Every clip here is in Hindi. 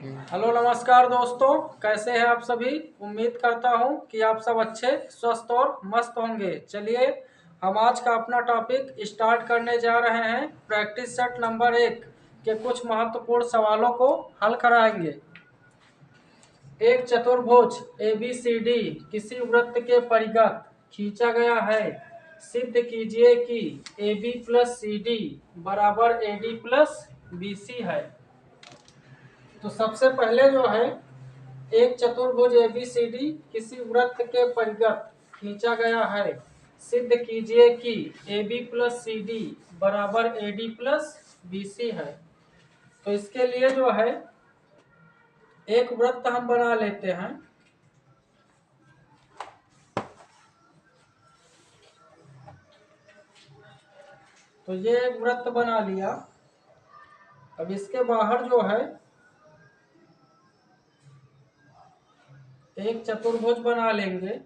हेलो नमस्कार दोस्तों, कैसे हैं आप सभी। उम्मीद करता हूं कि आप सब अच्छे स्वस्थ और मस्त होंगे। चलिए हम आज का अपना टॉपिक स्टार्ट करने जा रहे हैं। प्रैक्टिस सेट नंबर 1 के कुछ महत्वपूर्ण सवालों को हल कराएंगे। एक चतुर्भुज ABCD किसी वृत्त के परिगत खींचा गया है। सिद्ध कीजिए कि AB प्लस CD बराबर AD प्लस BC है। तो सबसे पहले जो है, एक चतुर्भुज ABCD किसी वृत्त के परिगत खींचा गया है। सिद्ध कीजिए कि AB प्लस CD बराबर AD प्लस BC है। तो इसके लिए जो है, एक वृत्त हम बना लेते हैं। तो ये एक वृत्त बना लिया। अब इसके बाहर जो है, एक चतुर्भुज बना लेंगे।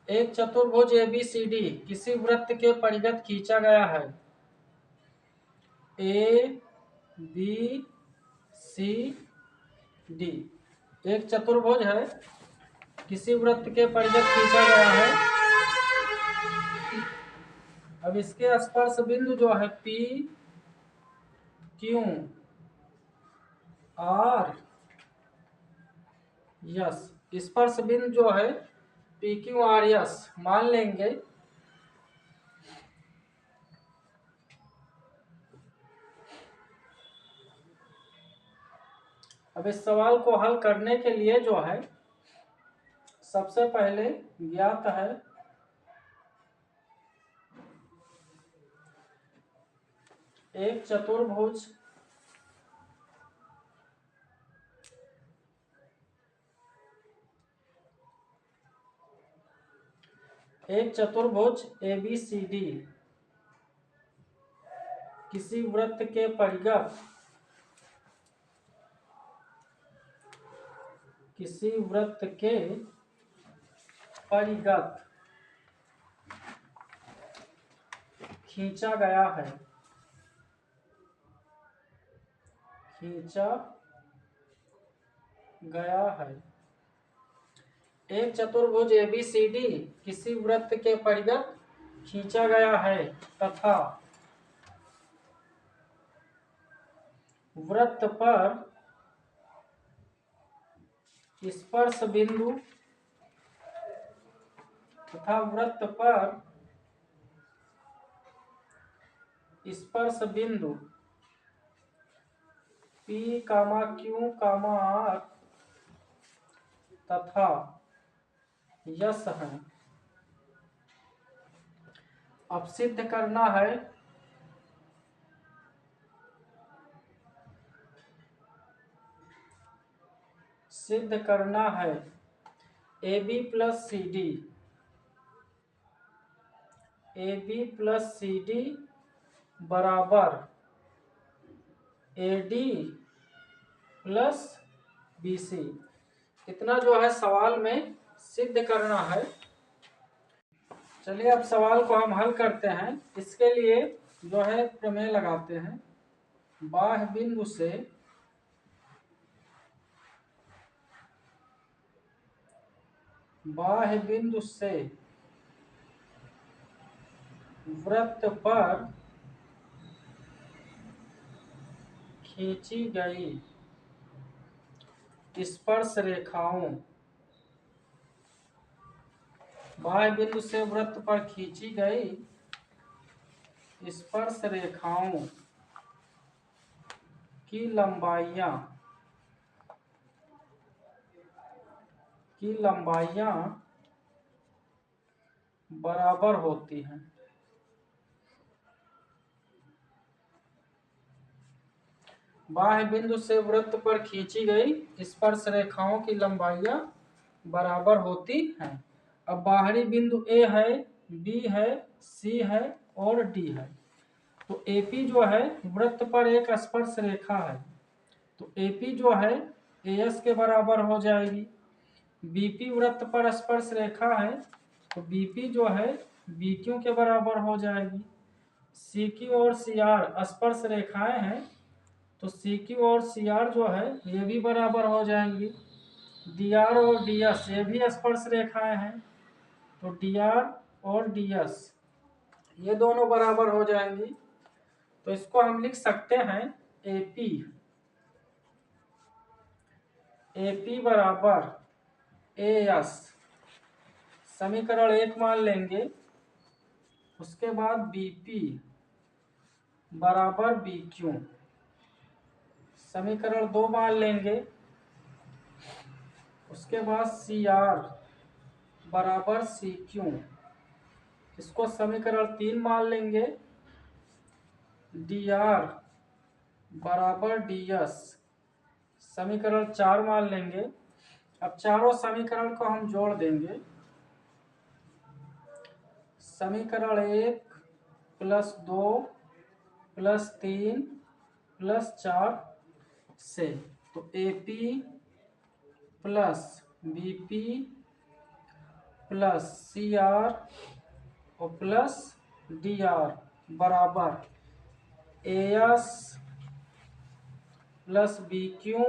एक चतुर्भुज ABCD किसी वृत्त के परिगत खींचा गया है। ABCD एक चतुर्भुज है, किसी वृत्त के परिगत खींचा गया है। अब इसके स्पर्श बिंदु जो है PQR यस, स्पर्श बिंदु जो है PQRS मान लेंगे। अब इस सवाल को हल करने के लिए जो है, सबसे पहले ज्ञात है एक चतुर्भुज ABCD किसी वृत्त के परिगत खींचा गया है। एक चतुर्भुज ABCD किसी वृत्त के परिगत खींचा गया है तथा वृत्त पर स्पर्श बिंदु PQR तथा यस है। अब सिद्ध करना है AB प्लस CD बराबर AD प्लस BC। इतना जो है सवाल में सिद्ध करना है। चलिए अब सवाल को हम हल करते हैं। इसके लिए जो है प्रमेय लगाते हैं। बाह्य बिंदु से वृत्त पर खींची गई स्पर्श रेखाओं बाह्य बिंदु से वृत्त पर खींची गई स्पर्श रेखाओं की लंबाइयां बराबर होती हैं। बाह्य बिंदु से वृत्त पर खींची गई स्पर्श रेखाओं की लंबाइयां बराबर होती हैं। अब बाहरी बिंदु A है, बी है, सी है और डी है। तो AP जो है वृत्त पर एक स्पर्श रेखा है, तो AP जो है AS के बराबर हो जाएगी। BP वृत्त पर स्पर्श रेखा है, तो BP जो है BQ के बराबर हो जाएगी। CQ और CR स्पर्श रेखाएं हैं, तो CQ और CR जो है ये भी बराबर हो जाएंगी। DR और DS ये भी स्पर्श रेखाएं हैं, तो DR और DS ये दोनों बराबर हो जाएंगी। तो इसको हम लिख सकते हैं AP बराबर AS, समीकरण 1 मान लेंगे। उसके बाद BP बराबर BQ, समीकरण 2 मान लेंगे। उसके बाद CR बराबर CQ, इसको समीकरण 3 मान लेंगे। DR बराबर DS, समीकरण 4 मान लेंगे। अब चारों समीकरण को हम जोड़ देंगे। समीकरण 1 प्लस 2 प्लस 3 प्लस 4 से, तो AP plus BP plus CR और प्लस DR बराबर AS प्लस BQ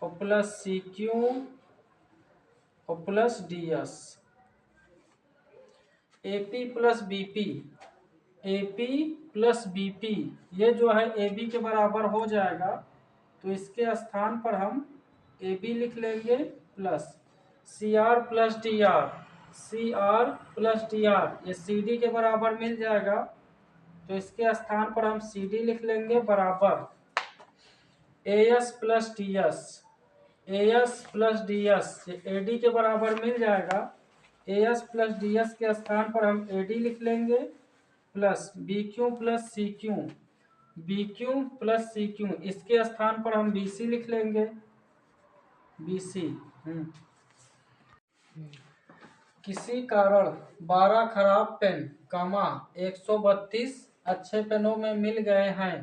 और प्लस CQ और plus DS। AP plus BP, AP plus BP ये जो है AB के बराबर हो जाएगा, तो इसके स्थान पर हम AB लिख लेंगे plus CR plus DR, CR plus DR ये CD के बराबर मिल जाएगा, तो इसके स्थान पर हम CD लिख लेंगे बराबर AS plus DS, AS plus DS ये AD के बराबर मिल जाएगा। AS प्लस DS के स्थान पर हम AD लिख लेंगे plus BQ plus CQ, BQ plus CQ इसके स्थान पर हम BC लिख लेंगे, BC। किसी कारण 12 खराब पेन 132 अच्छे पेनों में मिल गए हैं।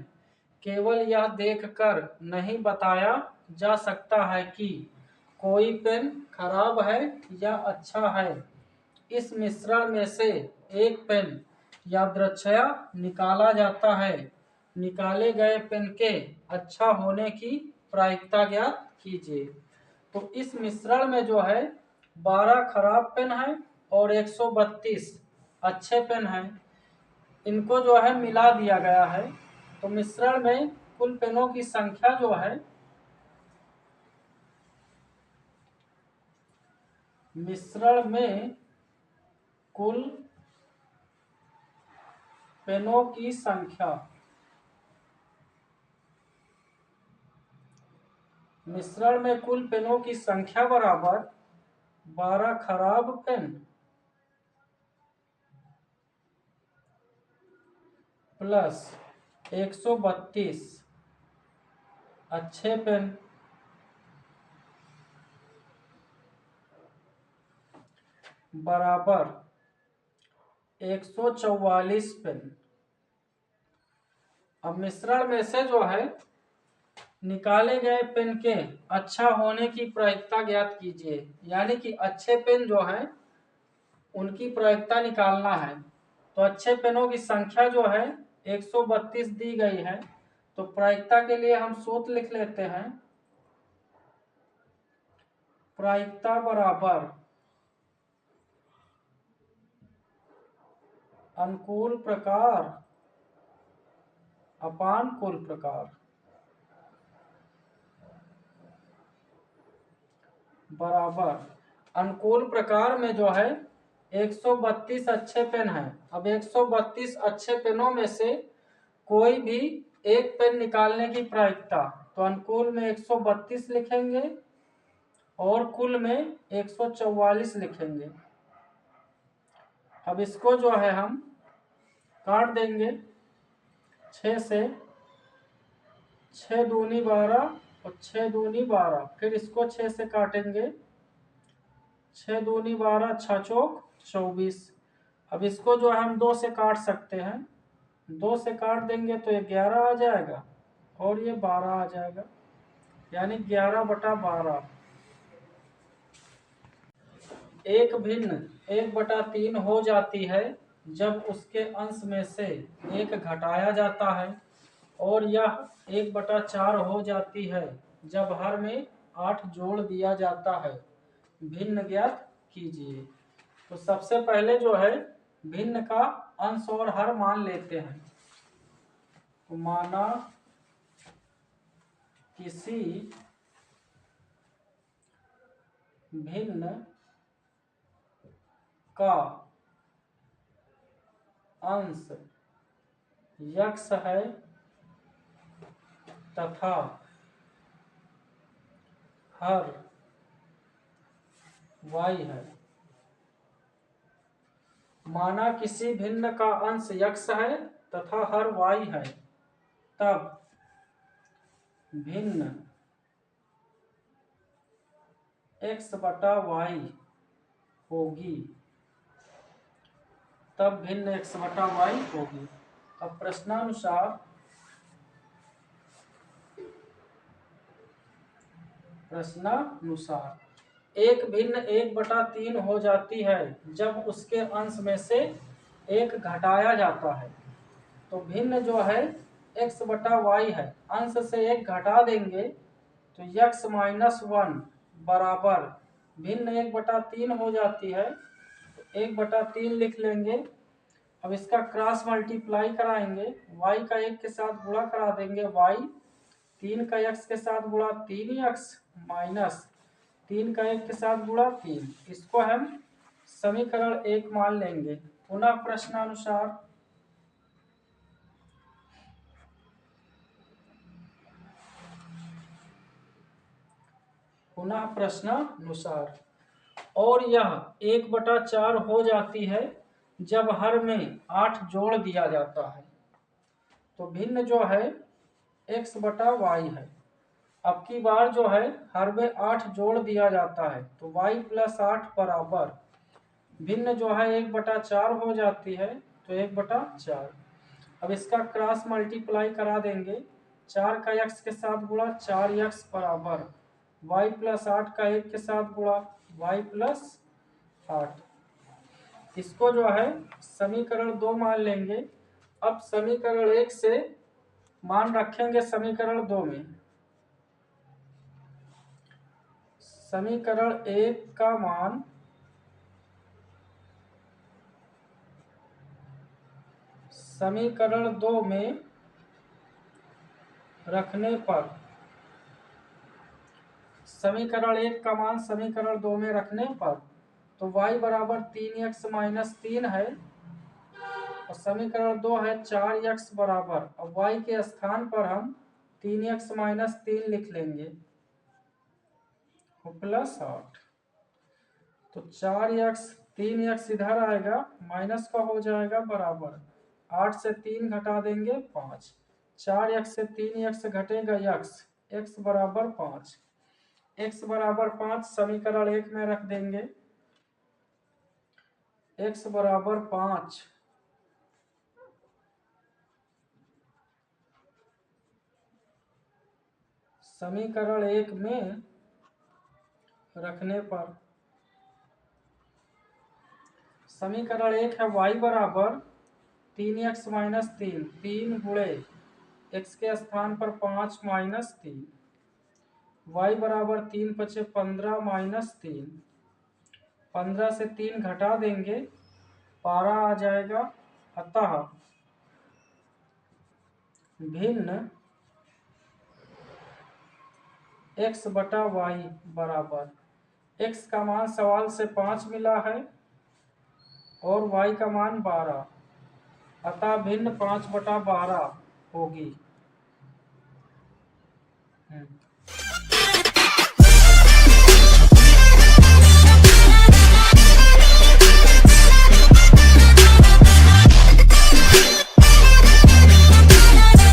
केवल यह देखकर नहीं बताया जा सकता है कि कोई पेन खराब है या अच्छा है। इस मिश्रण में से एक पेन यादृच्छया निकाला जाता है। निकाले गए पेन के अच्छा होने की प्रायिकता ज्ञात कीजिए। तो इस मिश्रण में जो है 12 खराब पेन है और 132 अच्छे पेन हैं, इनको जो है मिला दिया गया है। तो मिश्रण में कुल पेनों की संख्या जो है, मिश्रण में कुल पेनों की संख्या, मिश्रण में कुल पेनों की संख्या बराबर 12 खराब पेन प्लस 132 अच्छे पेन बराबर 144 पेन। अब मिश्रण में से जो है निकाले गए पेन के अच्छा होने की प्रायिकता ज्ञात कीजिए, यानी कि अच्छे पेन जो है उनकी प्रायिकता निकालना है। तो अच्छे पेनों की संख्या जो है 132 दी गई है, तो प्रायिकता के लिए हम सूत्र लिख लेते हैं। प्रायिकता बराबर अनुकूल प्रकार अपान कुल प्रकार बराबर अनुकूल प्रकार में जो है 132 अच्छे पेन है। अब 132 अच्छे पेनों में से कोई भी एक पेन निकालने की प्रायिकता, तो अनुकूल में 132 लिखेंगे और कुल में 144 लिखेंगे। अब इसको जो है हम काट देंगे 6 से, 6 दूनी 12 और 6 दूनी 12, फिर इसको 6 से काटेंगे, 6 दूनी 12 6 चौक 24। अब इसको जो है हम 2 से काट सकते हैं, 2 से काट देंगे तो ये 11 आ जाएगा और ये 12 आ जाएगा, यानी 11/12। एक भिन्न 1/3 हो जाती है जब उसके अंश में से एक घटाया जाता है, और यह 1/4 हो जाती है जब हर में 8 जोड़ दिया जाता है। भिन्न ज्ञात कीजिए। तो सबसे पहले जो है भिन्न का अंश और हर मान लेते हैं। तो माना किसी भिन्न का अंश x है तथा हर y है। माना किसी भिन्न का अंश x है तथा हर y है, तब भिन्न x/y होगी, तब भिन्न x/y होगी। अब प्रश्नानुसार एक भिन्न 1/3 हो जाती है जब उसके अंश में से एक घटाया जाता है। तो भिन्न जो है x/y है, अंश से एक घटा देंगे तो x - 1 बराबर भिन्न 1/3 हो जाती है, तो 1/3 लिख लेंगे। अब इसका क्रॉस मल्टीप्लाई कराएंगे, y का 1 के साथ गुणा करा देंगे y, 3 का x के साथ गुणा 3x माइनस 3 का 1 के साथ गुणा 3। इसको हम समीकरण 1 मान लेंगे। पुनः प्रश्नानुसार और यह 1/4 हो जाती है जब हर में 8 जोड़ दिया जाता है। तो भिन्न जो है x/y है। अब की बार जो है हर में 8 जोड़ दिया जाता है, तो y + 8 बराबर भिन्न जो है 1/4 हो जाती है, तो 1/4। अब इसका क्रॉस मल्टीप्लाई करा देंगे, 4 का x के साथ गुणा 4x बराबर y + 8 का 1 के साथ गुणा y + 8। इसको जो है समीकरण 2 मान लेंगे। अब समीकरण 1 से मान रखेंगे समीकरण 2 में। समीकरण 1 का मान समीकरण 2 में रखने पर, समीकरण 1 का मान समीकरण 2 में रखने पर तो y बराबर 3x - 3 है, और समीकरण 2 है 4x बराबर, अब y के स्थान पर हम 3x - 3 लिख लेंगे +8। तो 4x 3x इधर आएगा, माइनस का हो जाएगा बराबर, 8 से 3 घटा देंगे 5, 4x से 3x घटेगा x बराबर 5, x बराबर 5 समीकरण 1 में रख देंगे, x बराबर 5 समीकरण 1 में रखने पर, समीकरण 1 है y बराबर 3x - 3, 3 गुणे x के स्थान पर 5 - 3, y बराबर 3 × 5 = 15 - 3, 15 से 3 घटा देंगे 12 आ जाएगा। अतः भिन्न x/y बराबर, x का मान सवाल से 5 मिला है और y का मान 12, अतः भिन्न 5/12 होगी।